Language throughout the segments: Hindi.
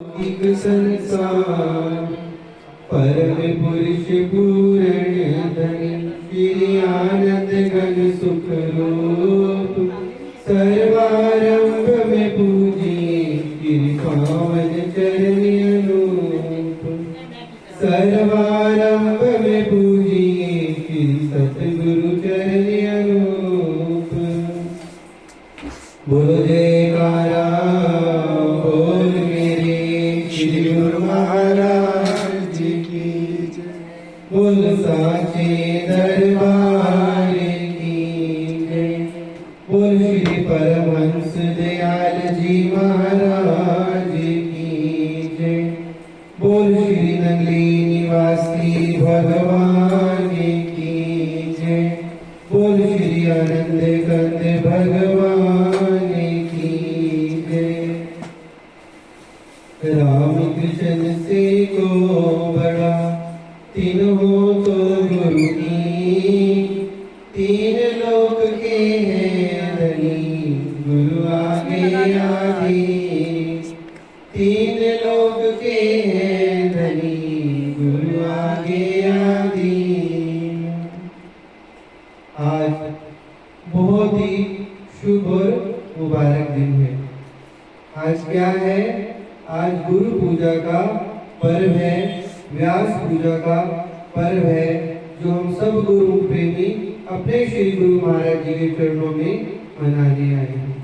एक संसार परम पुरुष पूर्ण धनी श्री आनंद घन सुख रूप सर्वारंभ में पूजिए श्री पावन चरण अनूप। सर्वारंभ में पूजिए श्री सतगुरु चरण अनूप। बोलो जयकारा बोल मेरे श्री गुरु महाराज की जय। बोल साचे दरबार की जय। बोल श्री परमहंस दयाल जी महाराज की जय। बोल श्री नगली निवासी भगवान की जय। बोल श्री आनंद कंद भगवान की जय। राम कृष्ण से को बड़ा तीन हो तो गुरु की। तीन लोक के हैं धनी गुरु आगे आगे। तीन लोक के हैं धनी गुरु आगे आगे। आज बहुत ही शुभ और मुबारक दिन है। आज क्या है? आज गुरु पूजा का पर्व है, व्यास पूजा का पर्व है, जो हम सब गुरु प्रेमी अपने श्री गुरु महाराज जी के चरणों में मनाने आए हैं।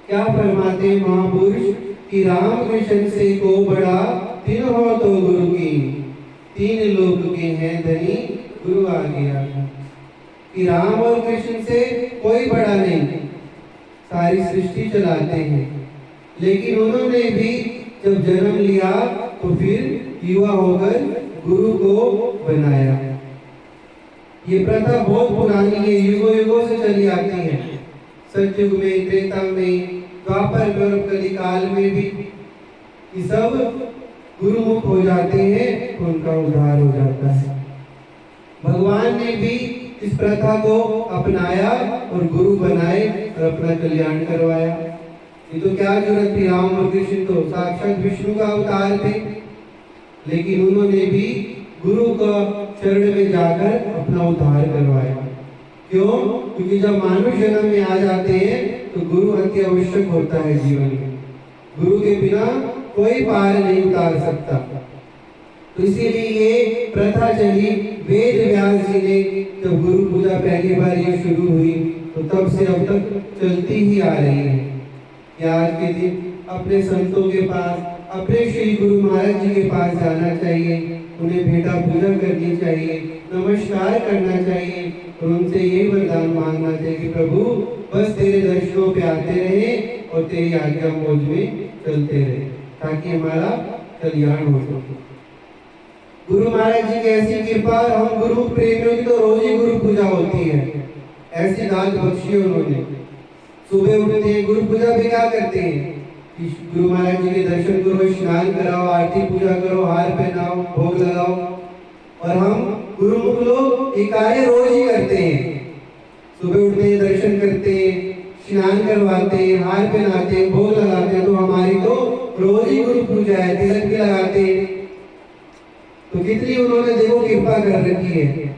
क्या फरमाते महापुरुष कि राम कृष्ण से को बड़ा तीन हो तो गुरु की। तीन लोक के हैं धनी गुरु आगे आगे। कि राम और कृष्ण से कोई बड़ा नहीं, सारी सृष्टि चलाते हैं, लेकिन उन्होंने भी जब जन्म लिया तो फिर युवा होकर गुरु को बनाया। ये प्रथा बहुत पुरानी है, युगों युगों से चली आती है। सतयुग में, त्रेता में, द्वापर में, कलिकाल में भी ये सब गुरुमुख हो जाते हैं तो उनका उद्धार हो जाता है। भगवान ने भी इस प्रथा को अपनाया और गुरु बनाए और अपना कल्याण करवाया। ये तो क्या जरूरत थी, राम और कृष्ण तो साक्षात विष्णु का अवतार थे, लेकिन उन्होंने भी गुरु का शरण में जाकर अपना उद्धार करवाया। क्यों? क्योंकि जब मानव जन्म में आ जाते हैं तो गुरु अति आवश्यक होता है जीवन में। गुरु के बिना कोई पार नहीं उतार सकता। तो इसीलिए ये प्रथा चली। वेद व्यास जी ने जब गुरु पूजा पहली बार ये शुरू हुई तो तब से अब तक चलती ही आ रही है। कि आज के दिन अपने संतों के पास, अपने श्री गुरु महाराज जी के पास जाना चाहिए, उन्हें भेंटा पूजा करनी चाहिए, नमस्कार करना चाहिए और उनसे ये वरदान मांगना चाहिए कि प्रभु बस तेरे दर्शनों पे आते रहे और तेरी आज्ञा मौज में चलते रहे, ताकि हमारा कल्याण हो सके। गुरु महाराज जी की ऐसी कृपा, हम गुरु प्रेमियों की तो रोज ही गुरु पूजा होती है। ऐसी दान बख्शी उन्होंने। सुबह उठते हैं, गुरु पूजा में क्या करते हैं? गुरु महाराज जी के दर्शन करो, स्नान कराओ, आरती पूजा करो, हार पहनाओ, भोग लगाओ। और हम गुरुमुख लोग ये कार्य रोज ही करते हैं। सुबह उठते हैं, दर्शन करते हैं, स्नान करवाते हैं, हार पहनाते हैं, भोग लगाते हैं। तो हमारी तो रोज ही गुरु पूजा है, तिलक भी लगाते हैं। तो कितनी उन्होंने देखो कृपा कर रखी है।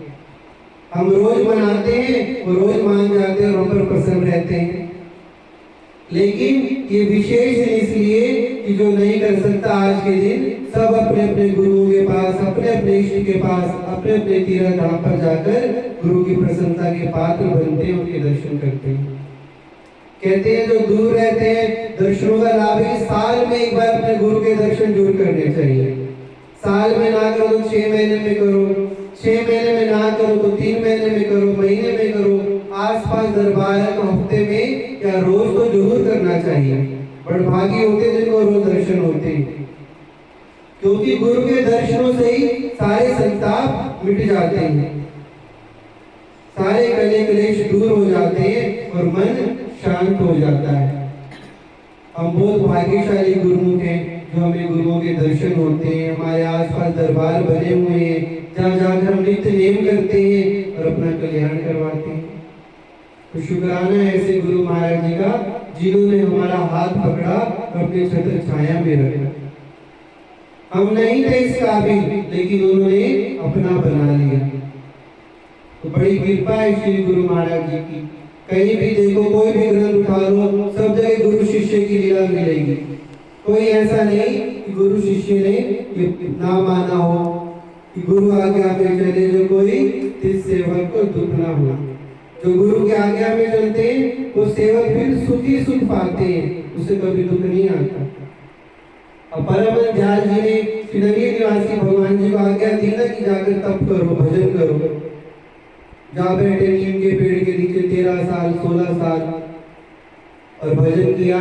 हम रोज मनाते हैं, वो रोज मान जाते हैं और हम पर प्रसन्न रहते हैं। लेकिन ये विशेष है इसलिए कि जो नहीं कर सकता आज के दिन, सब अपने अपने गुरुओं के पास, अपने अपने इष्ट के पास, अपने अपने तीर्थ धाम पर जाकर गुरु की प्रसन्नता के पात्र बनते हैं, उनके दर्शन करते हैं। कहते हैं जो दूर रहते हैं, दर्शनों का लाभ है। साल में एक बार अपने गुरु के दर्शन जरूर करने चाहिए। साल में ना करो तो 6 महीने में करो, 6 महीने में ना करो तो 3 महीने में करो, महीने में करो। आसपास दरबार है तो हफ्ते में या रोज तो जरूर करना चाहिए। बड़भागी होते जिनको रोज दर्शन होते हैं, क्योंकि गुरु के दर्शनों से ही सारे संताप मिट जाते हैं, सारे कले कलेश दूर हो जाते हैं और मन शांत हो जाता है। हम बहुत भाग्यशाली गुरुमुख हैं जो हमें गुरुओं के दर्शन होते हैं। हमारे आसपास दरबार बने हुए हैं जहाँ जाकर हम नित्य नेम करते हैं और अपना कल्याण करवाते हैं। तो शुक्राना है ऐसे गुरु महाराज जी का, जिन्होंने हमारा हाथ पकड़ा अपने छत्र छाया में रखा। हम नहीं थे इस काबिल, लेकिन उन्होंने अपना बना लिया। तो बड़ी कृपा है श्री गुरु महाराज जी की। कहीं भी देखो, कोई भी ग्रंथ उठा लो, सब जगह गुरु शिष्य की लीला मिलेगी। कोई ऐसा नहीं कि गुरु शिष्य ने ये ना माना हो कि गुरु आज्ञा में चले जो कोई इस सेवक को दुख ना हो। जो गुरु की आज्ञा में चलते हैं वो सेवक फिर सुखी सुख पाते हैं, उसे कभी दुख नहीं आता। अब परम दयाल जी ने श्रीनगर निवासी भगवान जी को आज्ञा दी ना कि जाकर तप करो, भजन करो। जहाँ बैठे नीम के पेड़ के नीचे 13 साल 16 साल और भजन किया।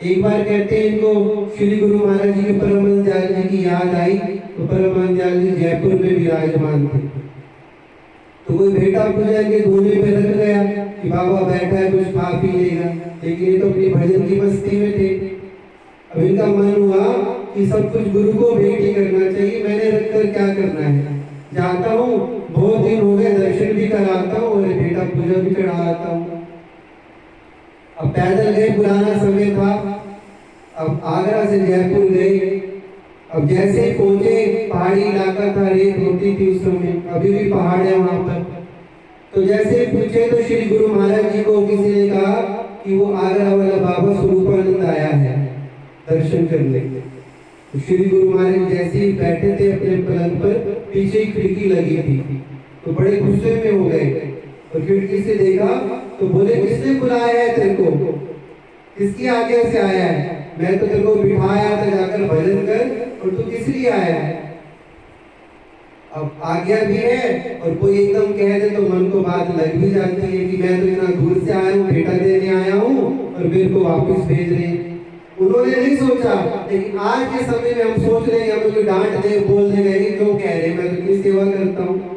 एक बार कहते हैं इनको श्री गुरु महाराज जी के परम दयाल जी की याद आई, तो परम दयाल जी जयपुर में विराजमान थे। तो कोई बेटा पूजा के धोने पे रख गया कि बाबा बैठा है कुछ खा पी लेगा, लेकिन ये तो अपनी भजन की मस्ती में थे। अब इनका मन हुआ कि सब कुछ गुरु को भेंट ही करना चाहिए, मैंने रखकर क्या करना है, जाता हूँ, बहुत दिन हो गए, दर्शन भी कराता हूँ और बेटा पूजा भी चढ़ाता हूँ। अब पैदल गए, पुराना समय था। अब आगरा से जयपुर गए। अब जैसे ही पहुंचे, पहाड़ी इलाका था, रेत होती थी उस समय, अभी भी पहाड़ है वहां पर। तो जैसे ही पूछे तो श्री गुरु महाराज जी को किसी ने कहा कि वो आगरा वाला बाबा स्वरूपानंद आया है दर्शन करने। तो श्री गुरु महाराज जैसे ही बैठे थे अपने पलंग पर, पीछे ही खिड़की लगी थी, तो बड़े गुस्से में हो गए और खिड़की से देखा तो बोले, किसने बुलाया है तेरे को, किसकी आज्ञा से आया है? मैं तो तेरे को बिठाया था जाकर भजन कर, और तू किस लिए आया है? अब आज्ञा भी है और कोई एकदम कह दे तो मन को बात लग भी जाती है कि मैं तो इतना दूर से आया हूँ, बेटा देने आया हूँ और मेरे को वापस भेज रहे हैं। उन्होंने नहीं सोचा, लेकिन आज के समय में हम सोच रहे हैं हम कोई डांट दे, बोल दे गए क्यों कह रहे, मैं तो इतनी सेवा करता हूँ।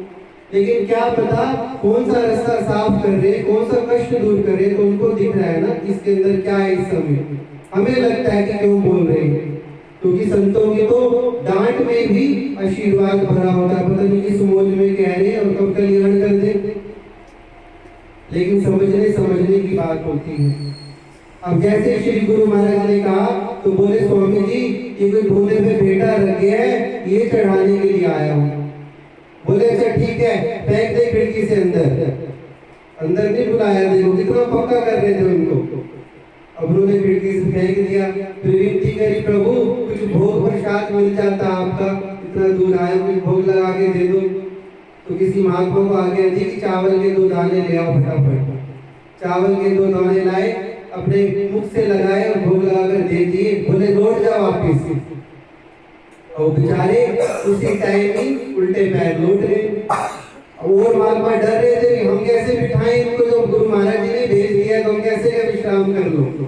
लेकिन क्या पता कौन सा रास्ता साफ कर रहे, कौन सा कष्ट दूर कर रहे, तो उनको दिख रहा है ना इसके अंदर क्या है इस समय। हमें लगता है कि क्यों बोल रहे हैं, क्योंकि संतों की तो डांट में भी आशीर्वाद भरा होता है, पता नहीं किस मोज में कह रहे हैं और कब कल्याण कर दे। लेकिन समझने की बात होती है। अब जैसे श्री गुरु महाराज ने कहा तो बोले, स्वामी जी ये कोई ढूंढने पे बेटा रख गया है, ये चढ़ाने के लिए आया हूँ। बोले अच्छा ठीक है, फेंक दे खिड़की से अंदर नहीं बुलाया, देखो कितना पक्का कर रहे थे उनको। अब उन्होंने खिड़की से फेंक दिया। फिर विनती करी, प्रभु कुछ भोग प्रसाद मिल जाता आपका, इतना दूर आए, कुछ भोग लगा के दे दो। तो किसी महात्मा को आगे दी कि चावल के 2 दाने ले आओ फटाफट। चावल के 2 दाने लाए, अपने मुख से लगाए और भोग लगाकर दे दिए। बोले लौट जाओ वापिस। और बेचारे उसी टाइम ही उल्टे पैर लौट गए। और महात्मा डर रहे थे कि हम कैसे बिठाएं इनको, जो गुरु महाराज जी ने भेज दिया तो हम कैसे का विश्राम कर लो।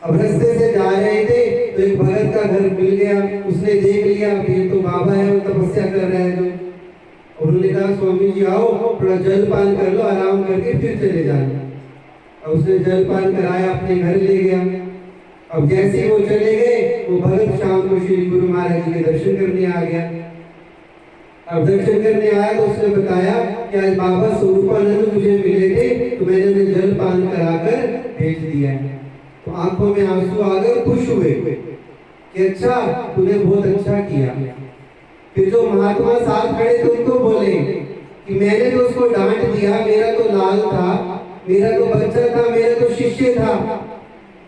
अब रास्ते से जा रहे थे तो एक भगत का घर मिल गया, उसने देख लिया ये तो बाबा है, वो तपस्या कर रहे हैं जो। उन्होंने कहा स्वामी जी आओ, थोड़ा जलपान कर लो, आराम करके फिर चले जाना। और उसने जलपान कराया, अपने घर ले गया। अब जैसे ही वो चले गए, वो भगत शाम को श्री गुरु महाराज जी के दर्शन करने आ गया। अब दर्शन करने आया तो उसने बताया कि आज बाबा स्वरूपानंद मुझे मिले थे, तो मैंने उन्हें जलपान कराकर भेज दिया है। तो आंखों में आंसू आ गए, खुश हुए कि अच्छा तूने बहुत अच्छा किया। फिर जो महात्मा साथ खड़े थे उनको बोले कि मैंने तो उसको डांट दिया, मेरा तो लाल था, मेरा तो बच्चा था, मेरा तो शिष्य था,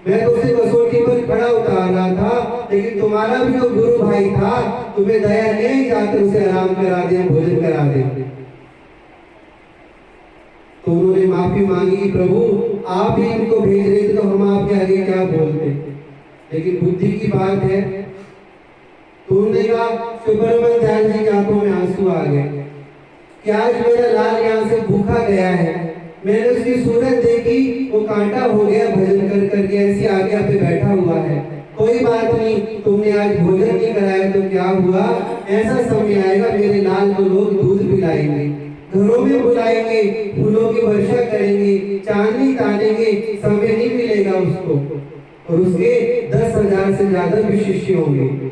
मैं तो उसे कसौटी पर खड़ा उतार रहा था, लेकिन तुम्हारा भी तो गुरु भाई था, तुम्हें दया नहीं जाकर उसे आराम करा दे, भोजन करा दे। तो उन्होंने माफी मांगी, प्रभु आप ही इनको भेज रहे थे तो हम आपके आगे क्या बोलते। लेकिन बुद्धि की बात है। तो उन्होंने कहा, सुब्रमण्य दयाल जी की आंखों में आंसू आ गए कि आज मेरा लाल यहाँ से भूखा गया है, मैंने उसकी सूरत देखी, वो कांटा हो गया भजन कर करके, ऐसी आज्ञा पे बैठा हुआ है। कोई बात नहीं, तुमने आज भोजन नहीं कराया तो क्या हुआ, ऐसा समय आएगा मेरे लाल को लोग दूध पिलाएंगे, घरों में बुलाएंगे, फूलों की वर्षा करेंगे, चांदनी तानेंगे, समय नहीं मिलेगा उसको, और उसके 10,000 से ज्यादा भी शिष्य होंगे।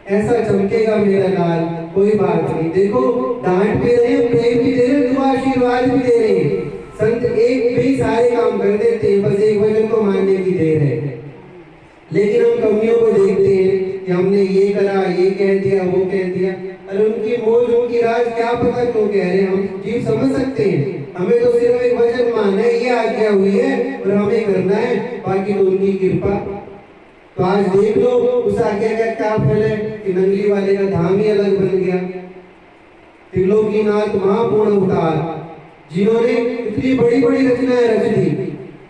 ऐसा चमकेगा मेरा लाल। कोई बात नहीं, देखो डांट भी रहे, प्रेम भी दे रहे, दुआ आशीर्वाद भी दे रहे। संत एक भी सारे काम कर देते, बस एक वचन को मानने की देर है। लेकिन हम कमियों को देखते हैं कि हमने ये करा, ये कह दिया, वो कह दिया। अरे उनकी मौज, उनकी राज क्या पता क्यों कह रहे हैं, हम जीव समझ सकते हैं। हमें तो सिर्फ एक वचन मानना है, ये आज्ञा हुई है और हमें करना है, बाकी तो उनकी कृपा। तो आज देख लो उस आज्ञा का क्या फल है कि नंगली वाले का धाम ही अलग बन गया। त्रिलोकीनाथ महापूर्ण अवतार जिन्होंने इतनी बड़ी बड़ी रचनाएं रच दी,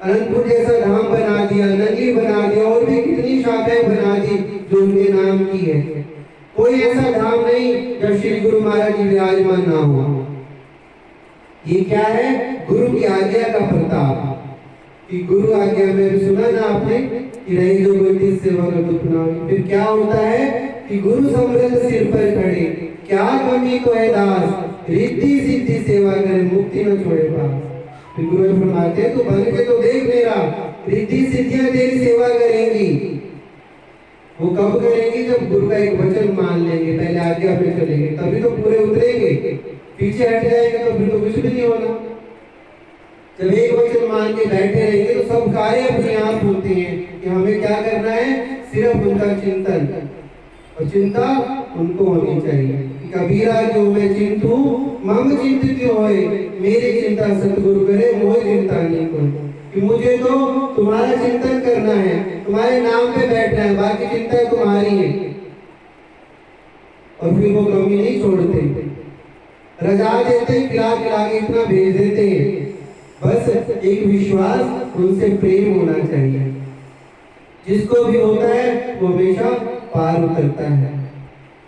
अनंतपुर जैसा धाम बना दिया, नंगली बना दिया, और भी कितनी शाखाएं बना दी जो उनके नाम की है। कोई ऐसा धाम नहीं जब श्री गुरु महाराज जी विराजमान ना हो। ये क्या है? गुरु की आज्ञा का प्रताप। कि गुरु आज्ञा में सुना ना आपने कि रही जो गोटी सेवा का दुख ना हो। फिर क्या होता है कि गुरु समृद्ध सिर पर खड़े, क्या कमी को है दास, रिद्धि सिद्धि सेवा करे, मुक्ति न छोड़े पास। फिर गुरु फरमाते हैं तो बन के तो देख मेरा, रिद्धि सिद्धियां तेरी सेवा करेंगी। वो कब करेंगी? जब गुरु का एक वचन मान लेंगे, पहले आज्ञा पे चलेंगे, तभी तो पूरे उतरेंगे। पीछे हट जाएगा तो फिर तो कुछ भी नहीं होना। जब एक वचन मान के बैठे रहेंगे तो सब कार्य अपने आप होते हैं। कि हमें क्या करना है? सिर्फ उनका चिंतन, और चिंता उनको होनी चाहिए। कबीरा जो मैं चिंतू मम चिंतित होए, मेरी चिंता सतगुरु करे, मोह चिंता नहीं को। कि मुझे तो तुम्हारा चिंतन करना है, तुम्हारे नाम पे बैठना है, बाकी चिंता तुम्हारी है। और फिर वो कमी नहीं छोड़ते, रजा देते, खिला खिला के इतना भेज देते हैं। बस एक विश्वास, उनसे प्रेम होना चाहिए। जिसको भी होता है वो हमेशा पार उतरता है।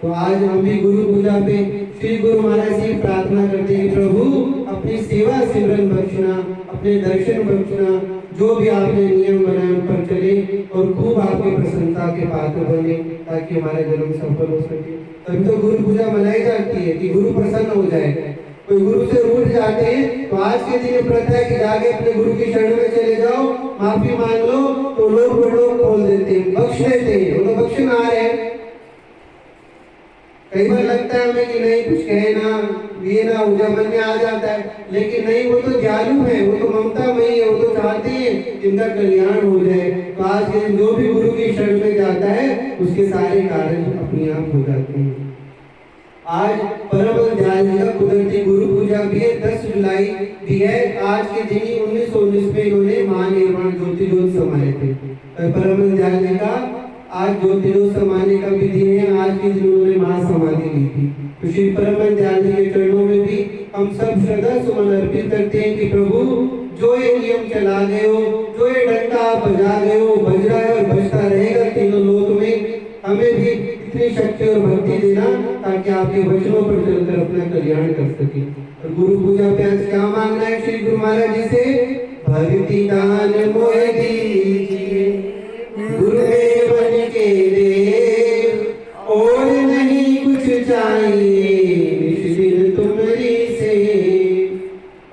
तो आज हम भी गुरु पूजा पे श्री गुरु महाराज से प्रार्थना करते हैं, प्रभु अपनी सेवा सिमरन बख्शना, अपने दर्शन बख्शना, जो भी आपने नियम बनाए उन पर चले और खूब आपकी प्रसन्नता के पात्र बने, ताकि हमारा जन्म सफल हो सके। तभी तो गुरु पूजा मनाई जाती है कि गुरु प्रसन्न हो जाए। कोई गुरु से रूठ जाते हैं तो आज के दिन प्रथा है कि जाके अपने गुरु की शरण में चले जाओ, माफी मांग लो, तो लोग खोल देते हैं, बख्श देते हैं। वो तो बख्शना आ रहे हैं। कई बार लगता है हमें कि नहीं कुछ कहे ना, ये ना हो जाए, मन में आ जाता है, लेकिन नहीं, वो तो दयालु है, वो तो ममतामयी है, वो तो चाहते हैं जिनका कल्याण हो जाए। तो आज के दिन जो भी गुरु की शरण में जाता है उसके सारे कार्य अपने आप हो जाते हैं। आज परम दयाल जी का कुदरती गुरु पूजा भी है, 10 जुलाई भी है। आज के दिन ही 1919 में इन्होंने महानिर्वाण ज्योति ज्योत समाये थे। परम दयाल जी का आज ज्योति ज्योत समाने का भी दिन है। आज के दिन उन्होंने महासमाधि ली थी। तो श्री परम दयाल जी के चरणों में भी हम सब श्रद्धा सुमन अर्पित करते हैं कि प्रभु जो ये नियम चला गए हो, जो ये डंका आप बजा गए हो, बज रहा है और बजता रहेगा तीनों लोक में, हमें भी इतनी शक्ति और भक्ति देना ताकि आपके वचनों पर चलकर अपना कल्याण कर सके। और गुरु पूजा पे आज क्या मांगना है श्री गुरु महाराज जी से? भक्ति दान मोह दीजिए, गुरुदेव बन के देव, और नहीं कुछ चाहिए इस दिन तुम्हारी से,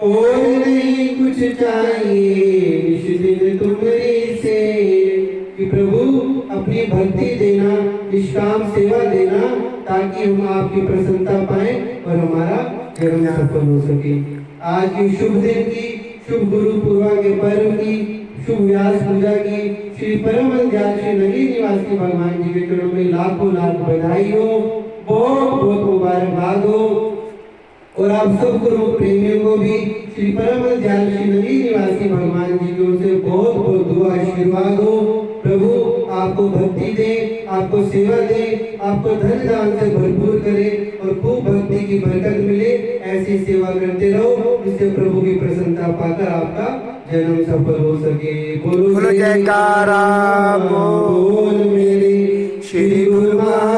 और नहीं कुछ चाहिए इस दिन तुम्हारी से। कि प्रभु अपनी भक्ति देना, निष्काम सेवा देना, ताकि हम आपकी प्रसन्नता पाए और हमारा जन्म सफल हो सके। आज की शुभ दिन की, शुभ गुरु पूर्वा के पर्व की, शुभ व्यास पूजा की श्री परम दयाल श्री नगरी निवासी भगवान जी के चरणों में लाखों लाख बधाई हो, बहुत बहुत मुबारकबाद हो। और आप सब गुरु प्रेमियों को भी श्री परम दयाल श्री नगरी निवासी भगवान जी की ओर से बहुत बहुत दुआ आशीर्वाद हो। प्रभु आपको भक्ति दे, आपको सेवा दे, आपको धन दान से भरपूर करे और खूब भक्ति की बरकत मिले। ऐसी सेवा करते रहो जिससे प्रभु की प्रसन्नता पाकर आपका जन्म सफल हो सके। बोलो जयकारा, बोल मेरे श्री गुरु महाराज।